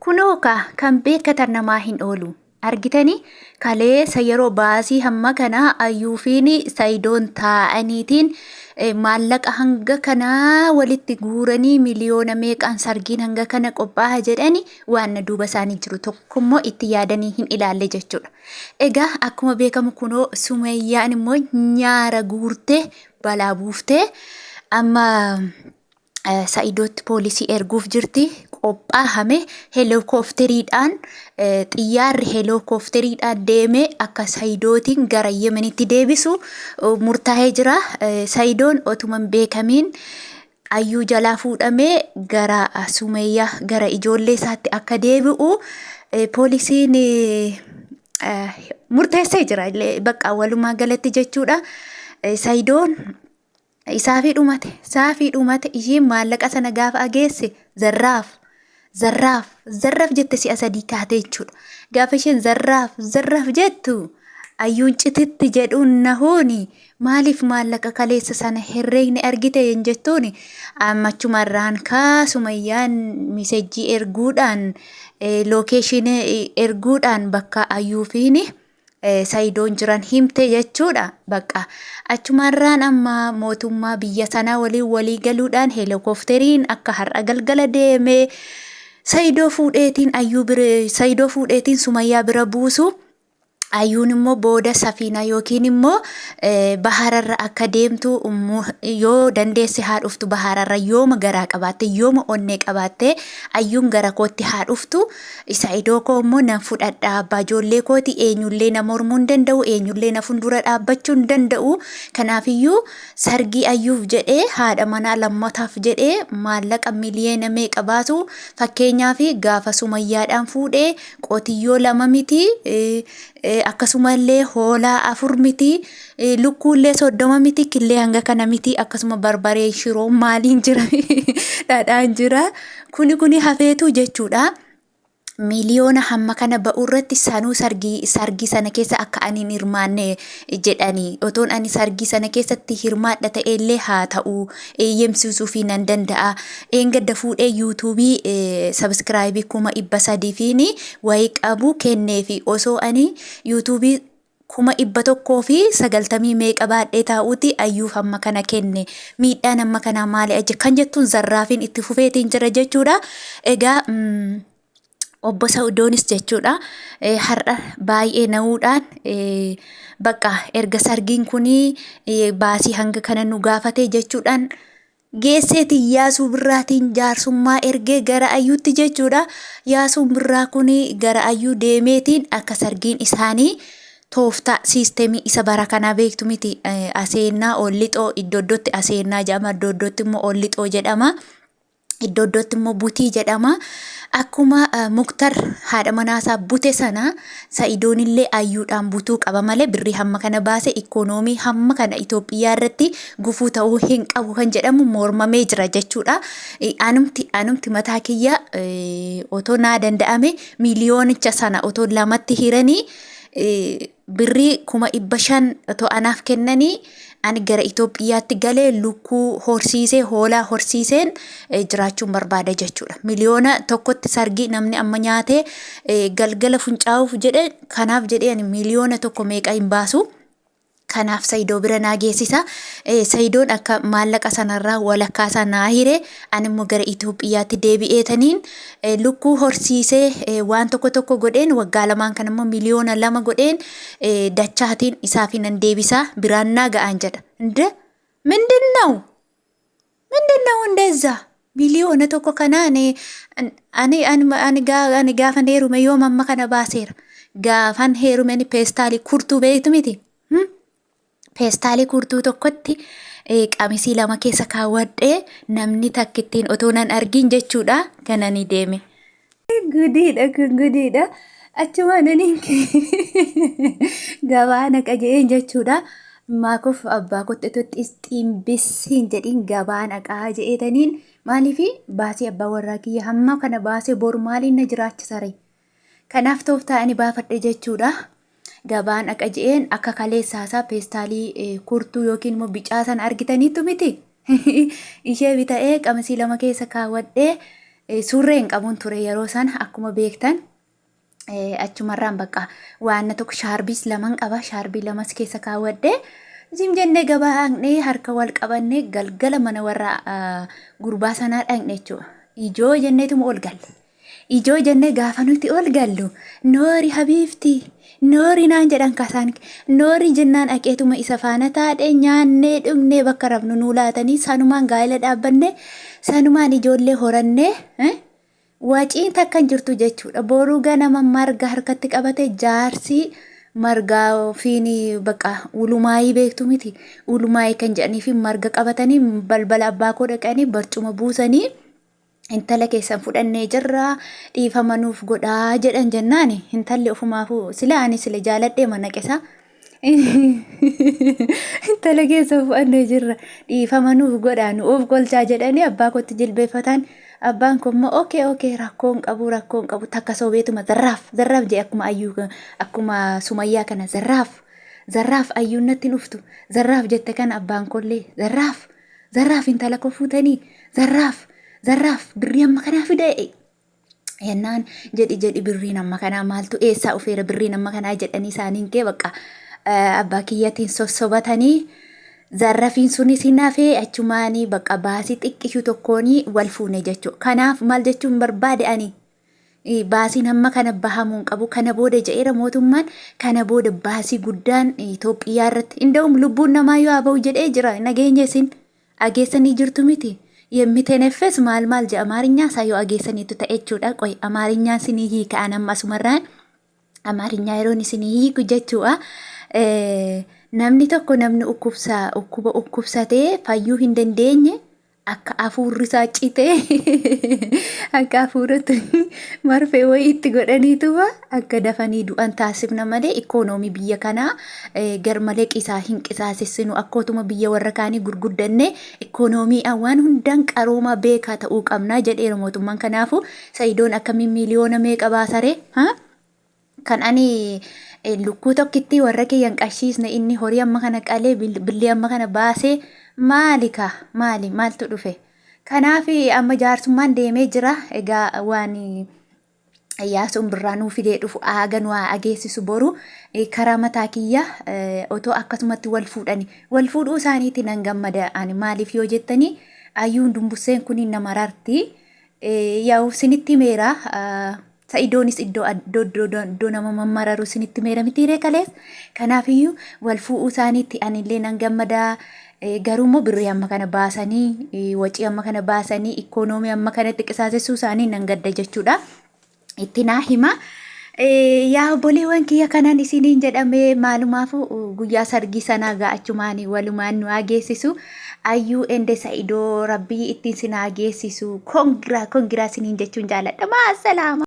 Kunooka kan beekatan namaa hin oolu. Argitanii kaleessa yeroo baasii hamma kanaa ayyuufiin Saayidoon taa'aniitiin maallaqa hanga kanaa walitti guuranii miliyoona meeqaan sargiin hanga kana qophaa'a jedhani waan na duuba isaanii jiru tokkommoo itti yaadanii hin ilaalle jechuudha. Egaa akkuma beekamu kunoo Sumayyaan immoo nyaara guurtee balaa buuftee amma Saayidootti poolisii erguuf jirti. Qophaa'ame heelikoofteriidhaan xiyyaarri heelikoofteriidhaan deemee akka Saayidootiin gara Yemenitti deebisu murtaa'ee jira. Saayidoon otuma hin beekamiin ayyuu jalaa fuudhamee gara Sumayyaa gara ijoollee isaatti akka deebi'u poolisiin murteessee jira. Bakka walumaa galatti jechuudha. Saayidoon Isaafii dhumate ishiin maallaqa sana gaafa ageesse zarraaf jette si'a sadii kaatee jechuudha. Gaafa isheen zarraaf jettu ayyuun cititti jedhuun nahooni maaliif maallaqa kaleessa sana herreegne argite hin jettuuni ammachumarraan Sumayyaan misejjii erguudhaan lookeeshinii erguudhaan bakka ayyuufiini Saayidoon jiran himte jechuudha. Bakka achumarraan amma mootummaa biyya sanaa walii galuudhaan heelikoofteriin akka har'a galgala deemee Saayidoo fuudheetiin Sumayyaa bira buusu. Ayyuun immoo booda safiina yookiin immoo bahararra akka deemtu yoo dandeesse haa dhuftu bahararra yooma garaa qabaatte yooma onnee qabaatte ayyuun gara kootti haa dhuftu. Saayidoo koo immoo nan fudhadha abbaa ijoollee kooti eenyullee na mormuu hin danda'u eenyullee na fuuldura dhaabbachuu hin danda'u. Kanaafiyyuu sargii ayyuuf jedhee haadha manaa lammataaf jedhee maallaqa miliyoona meeqa baasu fakkeenyaaf gaafa Sumayyaadhaan fuudhee qotiyyoo 2 miti. Akkasumallee hoolaa 4 miti, lukkuullee 30 miti, killee hanga kana miti, akkasuma barbaree shiroo maaliin jira dhadhaan jira. Kuni hafeetu jechuudha. Miliyoona hamma kana ba'u irratti sanuu sargii sana keessa akka ani hin hirmaanne jedhanii otoon ani sargii sana keessatti hirmaadha ta'ellee haa ta'u eeyyamsiisuu fi nan danda'a. Gadda fuudhee yuutuubii sabiskiraayibii 300 wayii qabu kenneefi osoo ani yuutuubii 190 meeqa baadhee taa'uuti ayyuuf hamma kana kenne miidhaan hamma kanaa maali aje kan jettuun zarraafiin itti fufeetiin jira jechuudha. Egaa obbo Saayidoonis jechuudha har'a baay'ee na'uudhaan bakka erga sargiin kuni baasii hanga kana nu gaafate jechuudhaan geesseeti Yaasuu Birraatiin jaarsummaa ergee gara ayyuutti jechuudha. Yaasuun Birraa kuni gara ayyuu deemeetiin akka sargiin isaanii tooftaa siisteemii isa bara kanaa beektu miti. Aseennaa ollixoo iddootti aseennaa jedhama, iddootti immoo ollixoo jedhama, iddootti immoo butii jedhama. Akkuma Muktar haadha manaasaa bute sana Saayidoon illee ayyuudhaan butuu qaba malee birrii hamma kana baase ikoonoomii hamma kana Itoophiyaa irratti gufuu ta'uu hin qabu kan jedhamu mormamee jira jechuudha. Anumti mataa kiyya otoo naa danda'ame miliyoonicha sana otoo lamatti hiranii birrii 500 otoo anaaf kennanii ani gara Itoophiyaatti galee lukkuu horsiisee hoolaa horsiiseen jiraachuun barbaada jechuudha. Miliyoona tokkotti sargii namni amma nyaatee galgala funcaa'uuf jedhe kanaaf jedhee ani miliyoona tokko meeqa hin baasu. Kanaaf Saayidoo bira naa geessisa. Saayidoon akka maallaqa sanarraa walakkaa isaa naa hire ani immoo gara Itoophiyaatti deebi'eetaniin lukkuu horsiisee waan tokko godheen waggaa lamaan kan immoo miliyoona 2 godheen dachaatiin isaaf nan deebisa biraan naa ga'aan jedha. Mindinnaw እንደዛ miliyoona tokko kanaan ani gaafan heerume yoo mamma kana baaseera gaafan heerume ni peestaalii kurtuu beektu miti. Peestaalii kurtuu tokkotti qamisii 2 keessa kaawwadhee namni takkittiin otoo nan argin jechuudha kanani deeme. Gudiidha. Achuma naniin gabaa naqa jeen jechuudha. Maakuuf abbaa kotteetti ximbisiin jedhiin gabaa naqaa jeetaniin maaliifi baasii abbaa warraa kiyya hamma kana baasee bor maaliin na jiraachisare. Kanaaf tooftaa baafadhe jechuudha. Gabaan akka jeen akka kaleessaasaa peestaalii kurtuu yookiin immoo bicaa sana argitaniitu miti. Ishee bita'ee qamisii 2 keessa kaawwadhee Surree hin qabuun ture yeroo sana akkuma beektan. Achumarraan bakka waan tokko shaarbiis laman qaba. Shaarbii lamas keessa kaawwadhee zim jennee gabaa dhaqnee harka wal qabannee galgala mana warra gurbaa sanaa dhaqne jechuudha. Ijoo jenneetuma ol galle. Ijoo jennee gaafa nuti ol gallu noori habiifti. Noori naan jedhan kasaan noori jennaan aqeetuma isa faana taadhee nyaannee dhugnee bakka rafnu nuu laatanii sanumaan gaa'ela dhaabbanne sanumaan ijoollee horannee waciin takkan jirtu jechuudha. Boruu ganama marga harkatti qabate jaarsi margaa fiini bakka ulumaayii beektu miti. Ulumaayii kan jedhanii fi marga qabatanii balbala abbaa koo dhaqanii barcuma buusanii intala keessan fudhannee jirra dhiifama nuuf godhaa jedhan jennaani intalli ofumaafuu sila ani sila jaaladhee mana qesa. Intala keessan fudhannee jirra dhiifama nuuf godhaa nuuf golchaa jedhanii abbaa kootti jilbeeffatan. Abbaan kun immoo okey rakkoon qabu takka sobeetuma zarraaf jee akkuma Sumayyaa kana zarraaf ayyuun natti dhuftu zarraaf jette kana abbaan kollee zarraaf intala koo fuutanii zarraaf birrii amma kanaa fidee yennaan jedhi birriin amma kanaa maaltu eessaa ufeera birriin amma kanaa jedhanii isaaniin kee bakka abbaa kiyyaatiin sossobatanii. Zarrafiin sunis hin hafee achumaanii bakka baasii xiqqishu tokkoonii wal fuune jechuudha. Kanaaf maal jechuun barbaade ani baasiin hamma kana bahamuun qabu kana booda jedheera mootummaan kana booda baasii guddaan Itoophiyaa irratti inda'um lubbuun namaa yoo habahu jedhee jira nageenya isin ageessanii jirtu miti. Yemmiteneffes maal jedha Amaarinyaa isaa yoo ageessaniitu ta'e jechuudha. Qoy Amaarinyaan sinii hiika'an amma asumarraan Amaarinyaa yeroon isinii hiiku jechuudha. Namni tokko namni dhukkubsatee fayyuu hin dandeenye akka hafuurri isaa citee akka hafuurratti marfee wayii itti godhaniituma akka dafanii du'an taasifna malee ikoonoomii biyya kanaa garmalee qisaa hin qisaasessinu akkootuma biyya warra kaanii gurguddanne ikoonoomii waan hundaan qarooma beekaa ta'uu qabnaa jedheera mootummaan. Kanaafu Sa'idoon akkamiin miliyoona meeqa baasaree kan ani lukkuu tokkitti warra kiyyan qashiisne inni horii amma kana qalee billee amma kana baasee maaltu dhufe. Kanaaf amma jaarsummaan deemee jira. Egaa waan Iyyaasuun birraa nuu fidee dhufu aagan waa ageessisu boru karaa mataa kiyya otoo akkasumatti wal fuudhuu isaaniitti nan gammada. Ani maaliif yoo jettanii ayyuun dumbusseen kun nama rarti yaa'u sinitti meera. Sa'idoonis iddoo nama mammararu sinitti meera mitiiree kalees. Kanaafiyyuu wal fuudhuu isaaniitti anillee nan gammada. Garuummoo birrii amma kana baasanii wacii amma kana baasanii ikoonoomii amma kanatti qisaasessuu isaanii nan gadda jechuudha. Itti naa hima. Yaa obboleewwan kiyya kanaan isiniin jedhamee maalumaafuu guyyaa sargii sanaa ga'achumaan walumaan nu ageessisu. Ayyuu ende Sa'idoo rabbii ittiin sinaa geessisu kongiraa isiniin jechuun jaalladha. Maasalaama.